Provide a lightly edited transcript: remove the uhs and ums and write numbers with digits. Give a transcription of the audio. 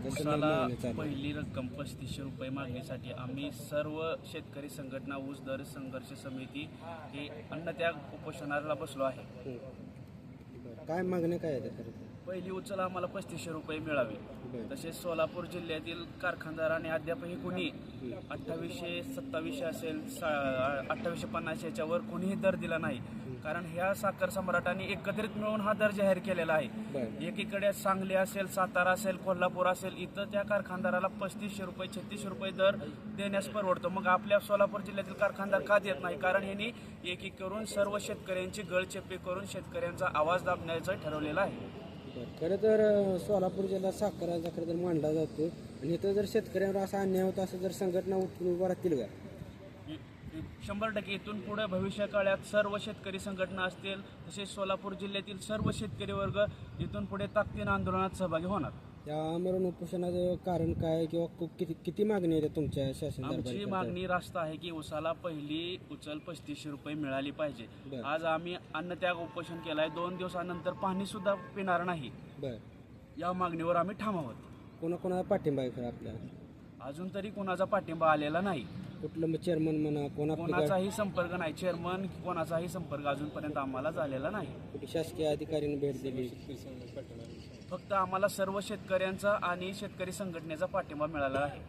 कसं ऊसाला मागणी चालू आहे? पहिली रक्कम 3500 रुपये मागणीसाठी आम्ही सर्व शेतकरी संघटना ऊस दर संघर्ष समिती हे अन्नत्याग उपोषणाला बसलो आहे. बरं. काय मागणी काय आहे खरं तर? पहिली उचल आम्हाला 3500 रुपये मिळावे. बरं. तसेच सोलापूर जिल्ह्यातील कारखानदारांनी अद्यापही कोणी 2800 2700 असेल 2850 याच्यावर कोणीही दर दिला नाही. कारण ह्या साखर सम्राटांनी एकत्रित मिळून हा दर जाहीर केलेला आहे. बरं. एकीकडे सांगली असेल, सातारा असेल, कोल्हापूर असेल, इथं त्या कारखानदाराला 3500 रुपये 3600 रुपये दर देण्यास परवडतो. मग आपल्या सोलापूर जिल्ह्यातील कारखानदार का देत नाही? कारण यांनी एक एक करून सर्व शेतकऱ्यांची गळचेपी करून शेतकऱ्यांचा आवाज दाबण्याचं ठरवलेलं आहे. बरं. खरं तर सोलापूर जिल्ह्यात साखराचा खरं तर मांडला जातो आणि इथं जर शेतकऱ्यांवर असा अन्याय होता असं जर संघटना उठून उभा राहतील का? 100% इथून पुढे भविष्य काळात सर्व शेतकरी संघटना असतील तसेच सोलापूर जिल्ह्यातील सर्व शेतकरी वर्ग इथून पुढे ताकदीनं आंदोलनात सहभागी होणार. या आमरण उपोषणाचं कारण काय किंवा किती किती मागणी आहे तुमच्या शासन आमची दरबारी? मागणी रास्त आहे की उसाला पहिली उचल 3500 रुपये मिळाली पाहिजे. बरं. आज आम्ही अन्नत्याग उपोषण केलाय. 2 दिवसानंतर पाणी सुद्धा पिणार नाही. बरं. या मागणीवर आम्ही ठाम आहोत. कोणाकोणाला पाठिंबा आहे खरं आपल्याला? अजून तरी कोणाचा पाठिंबा आलेला नाही. कुठलं चेअरमन म्हणा कोणाचाही संपर्क नाही. चेअरमन कोणाचाही संपर्क अजूनपर्यंत आम्हाला झालेला नाही. कुठे शासकीय अधिकाऱ्यांनी भेट दिली? फक्त आम्हाला सर्व शेतकऱ्यांचा आणि शेतकरी संघटनेचा पाठिंबा मिळाला आहे.